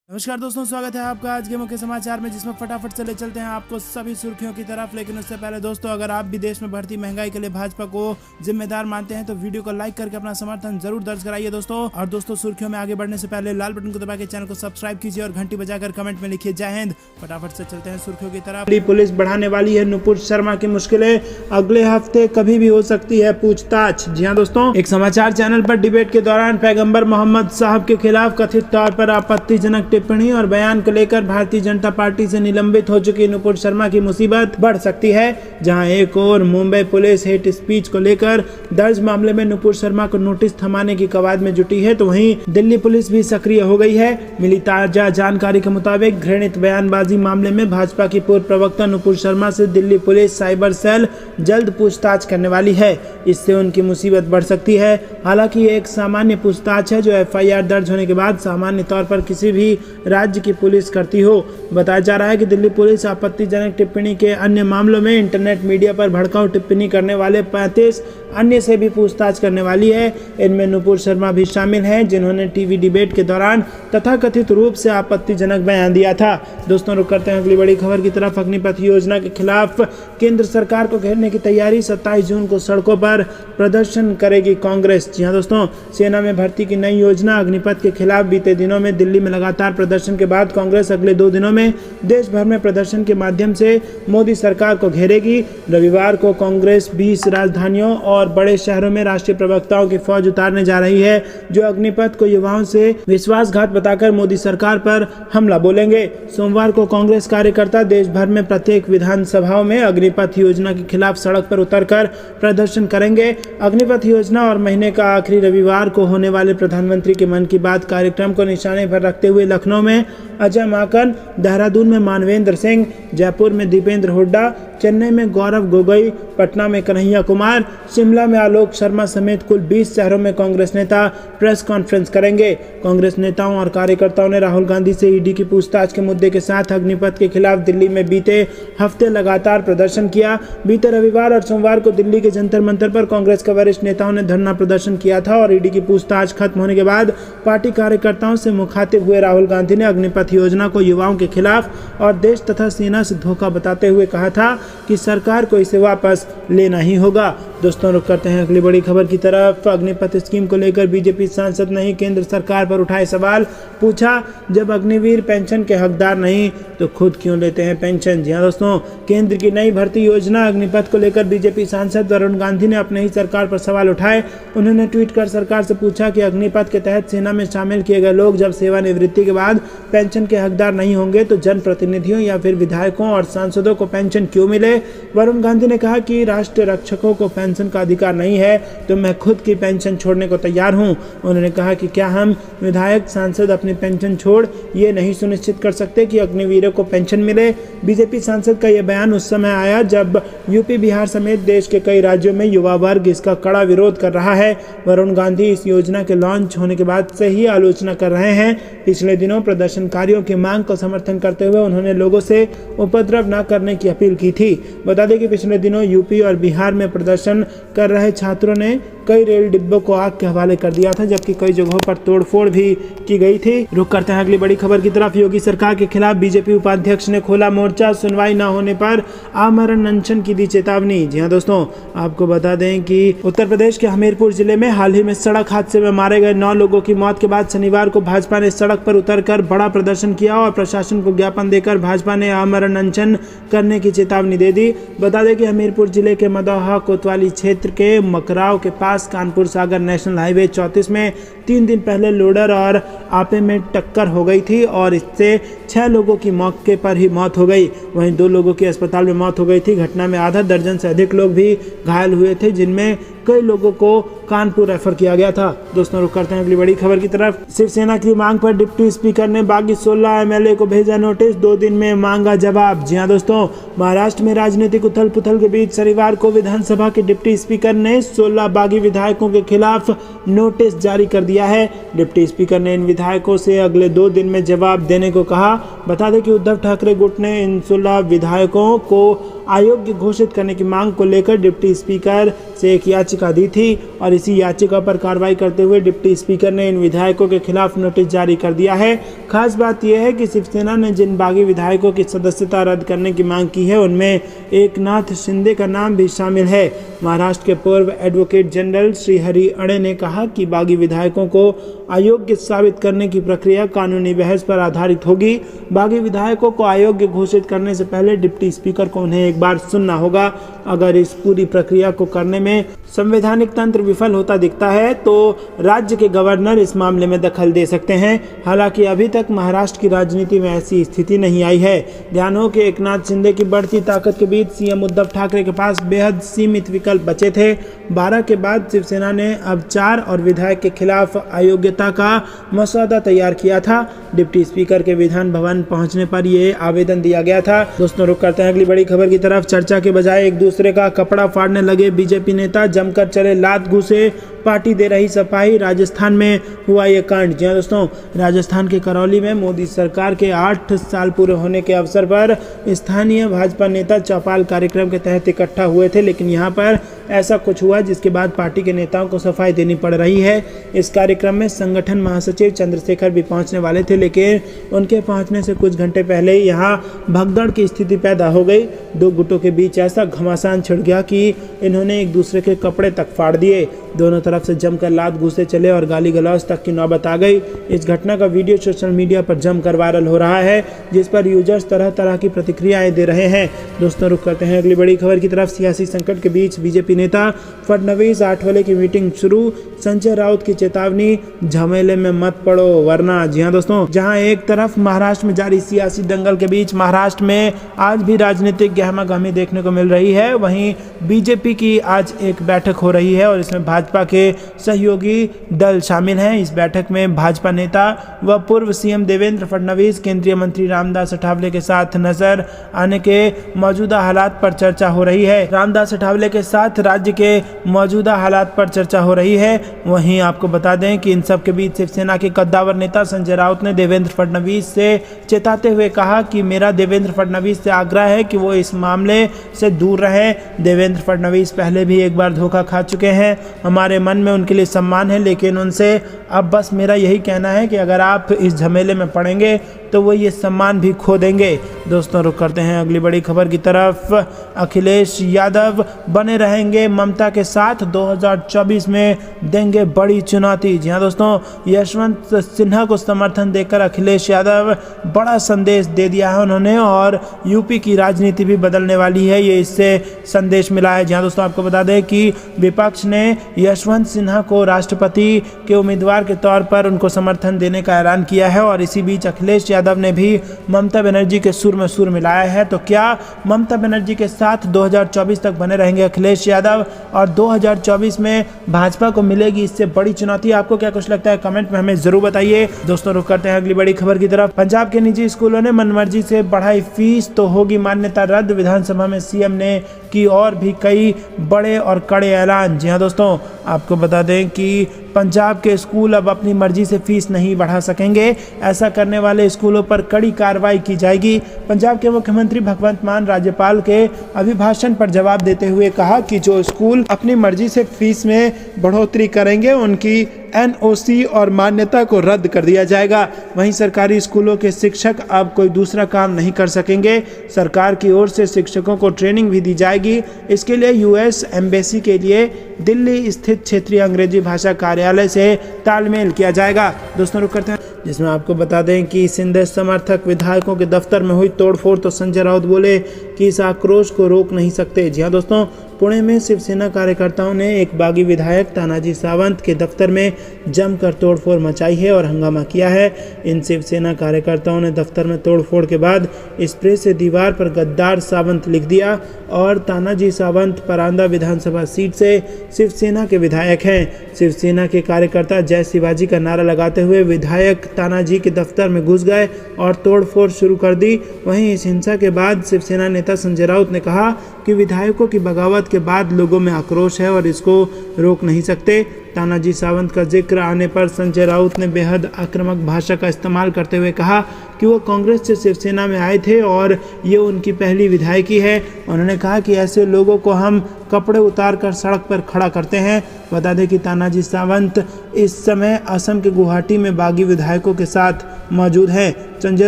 नमस्कार दोस्तों, स्वागत है आपका आज के मुख्य समाचार में, जिसमें फटाफट से ले चलते हैं आपको सभी सुर्खियों की तरफ। लेकिन उससे पहले दोस्तों, अगर आप भी देश में बढ़ती महंगाई के लिए भाजपा को जिम्मेदार मानते हैं तो वीडियो को लाइक करके अपना समर्थन जरूर दर्ज कराइए दोस्तों। और दोस्तों, सुर्खियों में आगे बढ़ने से पहले लाल बटन को दबा के चैनल को सब्सक्राइब कीजिए और घंटी बजाकर कमेंट में लिखिए जय हिंद। फटाफट से चलते हैं सुर्खियों की तरफ। पुलिस बढ़ाने वाली है नुपुर शर्मा की मुश्किलें, अगले हफ्ते कभी भी हो सकती है पूछताछ। जी हाँ दोस्तों, एक समाचार चैनल पर डिबेट के दौरान पैगंबर मोहम्मद साहब के खिलाफ कथित तौर पर आपत्तिजनक टिप्पणी और बयान को लेकर भारतीय जनता पार्टी से निलंबित हो चुकी नुपुर शर्मा की मुसीबत बढ़ सकती है। जहां एक और मुंबई पुलिस हेट स्पीच को लेकर दर्ज मामले में नुपुर शर्मा को नोटिस थमाने की कवायद में जुटी है, तो वहीं दिल्ली पुलिस भी सक्रिय हो गई है। मिली ताजा जानकारी के मुताबिक घृणित बयानबाजी मामले में भाजपा की पूर्व प्रवक्ता नुपुर शर्मा से दिल्ली पुलिस साइबर सेल जल्द पूछताछ करने वाली है। इससे उनकी मुसीबत बढ़ सकती है। हालांकि ये एक सामान्य पूछताछ है जो एफआईआर दर्ज होने के बाद सामान्य तौर पर किसी भी राज्य की पुलिस करती हो। बताया जा रहा है कि दिल्ली पुलिस आपत्तिजनक टिप्पणी के अन्य मामलों में इंटरनेट मीडिया पर भड़काऊ टिप्पणी करने वाले 35 अन्य से भी पूछताछ करने वाली है। इनमें नुपुर शर्मा भी शामिल हैं, जिन्होंने टीवी डिबेट के दौरान तथाकथित रूप से आपत्तिजनक बयान दिया था। दोस्तों, रुक करते हैं अगली बड़ी खबर की तरफ। अग्निपथ योजना के खिलाफ केंद्र सरकार को घेरने की तैयारी, 27 जून को सड़कों पर प्रदर्शन करेगी कांग्रेस। जी हाँ दोस्तों, सेना में भर्ती की नई योजना अग्निपथ के खिलाफ बीते दिनों में दिल्ली में लगातार प्रदर्शन के बाद कांग्रेस अगले 2 दिनों में देश भर में प्रदर्शन के माध्यम से मोदी सरकार को घेरेगी। रविवार को कांग्रेस 20 राजधानियों और बड़े शहरों में राष्ट्रीय प्रवक्ताओं की फौज उतारने जा रही है, जो अग्निपथ को युवाओं से विश्वासघात बताकर मोदी सरकार पर हमला बोलेंगे। सोमवार को कांग्रेस कार्यकर्ता देश भर में प्रत्येक विधानसभाओं में अग्निपथ योजना के खिलाफ सड़क पर उतरकर प्रदर्शन करेंगे। अग्निपथ योजना और महीने का आखिरी रविवार को होने वाले प्रधानमंत्री के मन की बात कार्यक्रम को निशाने पर रखते हुए लखनऊ में अजय माकन, देहरादून में मानवेंद्र सिंह, जयपुर में दीपेंद्र हुड्डा, चेन्नई में गौरव गोगोई, पटना में कन्हैया कुमार, शिमला में आलोक शर्मा समेत कुल 20 शहरों में कांग्रेस नेता प्रेस कॉन्फ्रेंस करेंगे। कांग्रेस नेताओं और कार्यकर्ताओं ने राहुल गांधी से ईडी की पूछताछ के मुद्दे के साथ अग्निपथ के खिलाफ दिल्ली में बीते हफ्ते लगातार प्रदर्शन किया। बीते रविवार और सोमवार को दिल्ली के जंतर मंतर पर कांग्रेस के वरिष्ठ नेताओं ने धरना प्रदर्शन किया था और ईडी की पूछताछ खत्म होने के बाद पार्टी कार्यकर्ताओं से मुखातिब हुए राहुल गांधी ने अग्निपथ योजना को युवाओं के खिलाफ और देश तथा सेना से धोखा बताते हुए कहा था कि सरकार को इसे वापस लेना ही होगा। दोस्तों, रुक करते हैं अगली बड़ी खबर की तरफ। अग्निपथ स्कीम को लेकर बीजेपी सांसद ने केंद्र सरकार पर उठाए सवाल, पूछा जब अग्निवीर पेंशन के हकदार नहीं तो खुद क्यों लेते हैं पेंशन। जी हाँ दोस्तों, केंद्र की नई भर्ती योजना अग्निपथ को लेकर बीजेपी सांसद वरुण गांधी ने अपने ही सरकार पर सवाल उठाए। उन्होंने ट्वीट कर सरकार से पूछा कि अग्निपथ के तहत सेना में शामिल किए गए लोग जब सेवानिवृत्ति के बाद पेंशन के हकदार नहीं होंगे तो जनप्रतिनिधियों या फिर विधायकों और सांसदों को पेंशन क्यों मिले। वरुण गांधी ने कहा कि राष्ट्रीय रक्षकों को पेंशन का अधिकार नहीं है तो मैं खुद की पेंशन छोड़ने को तैयार हूं। उन्होंने कहा कि क्या हम विधायक सांसद अपनी पेंशन छोड़ ये नहीं सुनिश्चित कर सकते कि अग्निवीरों को पेंशन मिले। बीजेपी सांसद का यह बयान उस समय आया जब यूपी, बिहार समेत देश के कई राज्यों में युवा वर्ग इसका कड़ा विरोध कर रहा है। वरुण गांधी इस योजना के लॉन्च होने के बाद से ही आलोचना कर रहे हैं। पिछले दिनों प्रदर्शनकारियों की मांग को समर्थन करते हुए उन्होंने लोगों से उपद्रव न करने की अपील की थी। बता दें कि पिछले दिनों यूपी और बिहार में प्रदर्शन कर रहे छात्रों ने कई रेल डिब्बों को आग के हवाले कर दिया था, जबकि कई जगहों पर तोड़फोड़ भी की गई थी। रुक करते हैं अगली बड़ी खबर की तरफ। योगी सरकार के खिलाफ बीजेपी उपाध्यक्ष ने खोला मोर्चा, सुनवाई न होने पर आमरण अनशन की दी चेतावनी। जी हाँ दोस्तों, आपको बता दें कि उत्तर प्रदेश के हमीरपुर जिले में हाल ही में सड़क हादसे में मारे गए 9 लोगों की मौत के बाद शनिवार को भाजपा ने सड़क पर उतरकर बड़ा प्रदर्शन किया और प्रशासन को ज्ञापन देकर भाजपा ने आमरण अनशन करने की चेतावनी दे दी। बता दें कि हमीरपुर जिले के मदौहा कोतवाली क्षेत्र के मकराव के पास कानपुर सागर नेशनल हाईवे 34 में 3 दिन पहले लोडर और आपे में टक्कर हो गई थी और इससे 6 लोगों की मौके पर ही मौत हो गई। वहीं 2 लोगों की अस्पताल में मौत हो गई थी। घटना में आधा दर्जन से अधिक लोग भी घायल हुए थे, जिनमें कई लोगों को कानपुर रेफर किया गया था। दोस्तों, रुक करते हैं अगली बड़ी खबर की तरफ। शिवसेना की मांग पर डिप्टी स्पीकर ने बागी 16 एमएलए को भेजा नोटिस, 2 दिन में मांगा जवाब। जी हाँ दोस्तों, महाराष्ट्र में राजनीतिक उथल पुथल के बीच शनिवार को विधानसभा के डिप्टी स्पीकर ने 16 बागी विधायकों के खिलाफ नोटिस जारी कर दिया है। डिप्टी स्पीकर ने इन विधायकों से अगले 2 दिन में जवाब देने को कहा। बता दें कि उद्धव ठाकरे गुट ने इन 16 विधायकों को अयोग्य घोषित करने की मांग को लेकर डिप्टी स्पीकर से एक याचिका याचिका दी थी और इसी याचिका पर कार्रवाई करते हुए डिप्टी स्पीकर ने इन विधायकों के खिलाफ नोटिस जारी कर दिया है। खास बात यह है कि शिवसेना ने जिन बागी विधायकों की सदस्यता रद्द करने की मांग की है उनमें एकनाथ शिंदे का नाम भी शामिल है। महाराष्ट्र के पूर्व एडवोकेट जनरल श्रीहरि अणे ने कहा कि बागी विधायकों को अयोग्य साबित करने की प्रक्रिया कानूनी बहस पर आधारित होगी। बागी विधायकों को अयोग्य घोषित करने से पहले डिप्टी स्पीकर को उन्हें एक बार सुनना होगा। अगर इस पूरी प्रक्रिया को करने में संवैधानिक तंत्र विफल होता दिखता है तो राज्य के गवर्नर इस मामले में दखल दे सकते हैं। हालांकि अभी तक महाराष्ट्र की राजनीति में ऐसी स्थिति नहीं आई है। ध्यान हो कि एकनाथ शिंदे की बढ़ती ताकत के बीच सीएम उद्धव ठाकरे के पास बेहद सीमित विकल्प बचे थे। 12 के बाद शिवसेना ने अब 4 और विधायक के खिलाफ अयोग्यता का मसौदा तैयार किया था। डिप्टी स्पीकर के विधान भवन पहुंचने पर यह आवेदन दिया गया था। दोस्तों, रुक करते हैं अगली बड़ी खबर की तरफ। चर्चा के बजाय एक दूसरे का कपड़ा फाड़ने लगे बीजेपी नेता, जमकर चले लात घूसे, पार्टी दे रही सफाई। राजस्थान में हुआ ये कांड। जी हाँ दोस्तों, राजस्थान के करौली में मोदी सरकार के 8 साल पूरे होने के अवसर पर स्थानीय भाजपा नेता चौपाल कार्यक्रम के तहत इकट्ठा हुए थे, लेकिन यहाँ पर ऐसा कुछ हुआ जिसके बाद पार्टी के नेताओं को सफाई देनी पड़ रही है। इस कार्यक्रम में संगठन महासचिव चंद्रशेखर भी पहुंचने वाले थे, लेकिन उनके पहुंचने से कुछ घंटे पहले ही यहाँ भगदड़ की स्थिति पैदा हो गई। दो गुटों के बीच ऐसा घमासान छिड़ गया कि इन्होंने एक दूसरे के कपड़े तक फाड़ दिए। दोनों तरफ से जमकर लात घूसे चले और गाली गलौज तक की नौबत आ गई। इस घटना का वीडियो सोशल मीडिया पर जमकर वायरल हो रहा है, जिस पर यूजर्स तरह तरह की प्रतिक्रियाएं दे रहे हैं। दोस्तों, रुक करते हैं अगली बड़ी खबर की तरफ। सियासी संकट के बीच बीजेपी नेता फडणवीस आठवले की मीटिंग शुरू। संजय राउत की चेतावनी, झमेले में मत पड़ो वरना। जी हाँ दोस्तों, जहां एक तरफ महाराष्ट्र में जारी सियासी दंगल के बीच महाराष्ट्र में आज भी राजनीतिक गहमागहमी देखने को मिल रही है, वहीं बीजेपी की आज एक बैठक हो रही है और इसमें भाजपा के सहयोगी दल शामिल हैं। इस बैठक में भाजपा नेता व पूर्व सीएम देवेंद्र फडणवीस, केंद्रीय मंत्री रामदास अठावले के साथ नजर आने के मौजूदा हालात पर चर्चा हो रही है। रामदास अठावले के साथ राज्य के मौजूदा हालात पर चर्चा हो रही है। वहीं आपको बता दें कि इन सब के बीच शिवसेना के कद्दावर नेता संजय राउत ने देवेंद्र फडणवीस से चेताते हुए कहा कि मेरा देवेंद्र फडणवीस से आग्रह है कि वो इस मामले से दूर रहे। देवेंद्र फडणवीस पहले भी एक बार धोखा खा चुके हैं। हमारे मन में उनके लिए सम्मान है, लेकिन उनसे अब बस मेरा यही कहना है कि अगर आप इस झमेले में पड़ेंगे तो वो ये सम्मान भी खो देंगे। दोस्तों, रुक करते हैं अगली बड़ी खबर की तरफ। अखिलेश यादव बने रहेंगे ममता के साथ, 2024 में देंगे बड़ी चुनौती। जी हाँ दोस्तों, यशवंत सिन्हा को समर्थन देकर अखिलेश यादव बड़ा संदेश दे दिया है उन्होंने, और यूपी की राजनीति भी बदलने वाली है, ये इससे संदेश मिला है। जी हाँ दोस्तों, आपको बता दें कि विपक्ष ने यशवंत सिन्हा को राष्ट्रपति के उम्मीदवार के तौर पर उनको समर्थन देने का ऐलान किया है, और इसी बीच अखिलेश यादव ने भी ममता बनर्जी के सुर में सुर मिलाया है। तो क्या ममता बनर्जी के साथ 2024 तक बने रहेंगे अखिलेश यादव, और 2024 में भाजपा को मिलेगी इससे बड़ी चुनौती? आपको क्या कुछ लगता है कमेंट में हमें जरूर बताइए। दोस्तों, रुक करते हैं अगली बड़ी खबर की तरफ। पंजाब के निजी स्कूलों ने मनमर्जी से बढ़ाई फीस तो होगी मान्यता रद्द। विधानसभा में सीएम ने की और भी कई बड़े और कड़े ऐलान। जी हाँ दोस्तों, आपको बता दें कि पंजाब के स्कूल अब अपनी मर्जी से फीस नहीं बढ़ा सकेंगे। ऐसा करने वाले स्कूलों पर कड़ी कार्रवाई की जाएगी। पंजाब के मुख्यमंत्री भगवंत मान राज्यपाल के अभिभाषण पर जवाब देते हुए कहा कि जो स्कूल अपनी मर्जी से फीस में बढ़ोतरी करेंगे उनकी एनओसी और मान्यता को रद्द कर दिया जाएगा। वहीं सरकारी स्कूलों के शिक्षक अब कोई दूसरा काम नहीं कर सकेंगे। सरकार की ओर से शिक्षकों को ट्रेनिंग भी दी जाएगी। इसके लिए यूएस एम्बेसी के लिए दिल्ली स्थित क्षेत्रीय अंग्रेजी भाषा कार्यालय से तालमेल किया जाएगा। दोस्तों, रुक करते हैं जिसमें आपको बता दें कि सिंधिया समर्थक विधायकों के दफ्तर में हुई तोड़फोड़, तो संजय राउत बोले कि इस आक्रोश को रोक नहीं सकते। जी हाँ दोस्तों, पुणे में शिवसेना कार्यकर्ताओं ने एक बागी विधायक तानाजी सावंत के दफ्तर में जमकर तोड़फोड़ मचाई है और हंगामा किया है। इन शिवसेना कार्यकर्ताओं ने दफ्तर में तोड़फोड़ के बाद स्प्रे से दीवार पर गद्दार सावंत लिख दिया, और तानाजी सावंत परांदा विधानसभा सीट से शिवसेना के विधायक हैं। शिवसेना के कार्यकर्ता जय शिवाजी का नारा लगाते हुए विधायक तानाजी के दफ्तर में घुस गए और तोड़फोड़ शुरू कर दी। वहीं इस हिंसा के बाद शिवसेना नेता संजय राउत ने कहा कि विधायकों की बगावत के बाद लोगों में आक्रोश है और इसको रोक नहीं सकते। तानाजी सावंत का जिक्र आने पर संजय राउत ने बेहद आक्रामक भाषा का इस्तेमाल करते हुए कहा कि वो कांग्रेस से शिवसेना में आए थे और ये उनकी पहली विधायकी है। उन्होंने कहा कि ऐसे लोगों को हम कपड़े उतार कर सड़क पर खड़ा करते हैं। बता दें कि तानाजी सावंत इस समय असम के गुवाहाटी में बागी विधायकों के साथ मौजूद हैं। संजय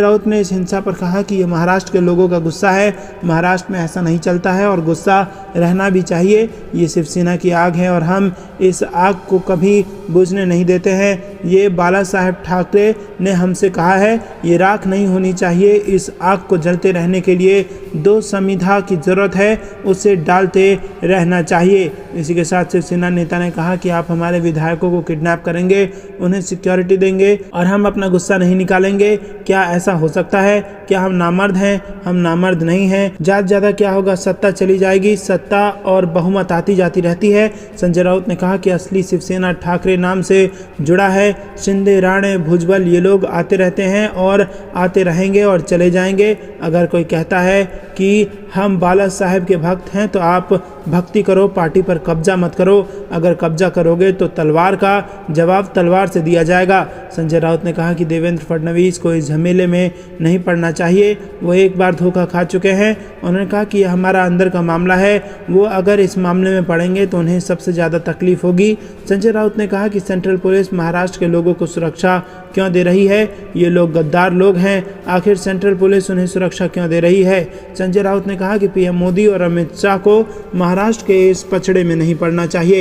राउत ने इस हिंसा पर कहा कि ये महाराष्ट्र के लोगों का गुस्सा है। महाराष्ट्र में ऐसा नहीं चलता है और गुस्सा रहना भी चाहिए। ये शिवसेना की आग है और हम इस आग को कभी बुझने नहीं देते हैं। ये बाला साहेब ठाकरे ने हमसे कहा है, ये राख नहीं होनी चाहिए। इस आग को जलते रहने के लिए 2 समिधा की जरूरत है, उसे डालते रहना चाहिए। इसी के साथ शिवसेना नेता ने कहा कि आप हमारे विधायकों को किडनैप करेंगे, उन्हें सिक्योरिटी देंगे और हम अपना गुस्सा नहीं निकालेंगे। क्या ऐसा हो सकता है? क्या हम नामर्द हैं? हम नामर्द नहीं हैं। ज़्यादा क्या होगा, सत्ता चली जाएगी। सत्ता और बहुमत आती जाती रहती है। संजय राउत ने कहा कि असली शिवसेना ठाकरे नाम से जुड़ा है। शिंदे, राणे, भुजबल ये लोग आते रहते हैं और आते रहेंगे और चले जाएंगे। अगर कोई कहता है कि हम बाला साहेब के भक्त हैं तो आप भक्ति करो, पार्टी पर कब्जा मत करो। अगर कब्जा करोगे तो तलवार का जवाब तलवार से दिया जाएगा। संजय राउत ने कहा कि देवेंद्र फडणवीस को इस झमेले में नहीं पड़ना चाहिए। वो एक बार धोखा खा चुके हैं। उन्होंने कहा कि यह हमारा अंदर का मामला है। वो अगर इस मामले में पड़ेंगे तो उन्हें सबसे ज़्यादा तकलीफ होगी। संजय राउत ने कहा कि सेंट्रल पुलिस महाराष्ट्र के लोगों को सुरक्षा क्यों दे रही है? ये लोग गद्दार लोग हैं। आखिर सेंट्रल पुलिस उन्हें सुरक्षा क्यों दे रही है? संजय राउत ने कहा कि पीएम मोदी और अमित शाह को महाराष्ट्र के इस पचड़े में नहीं पड़ना चाहिए।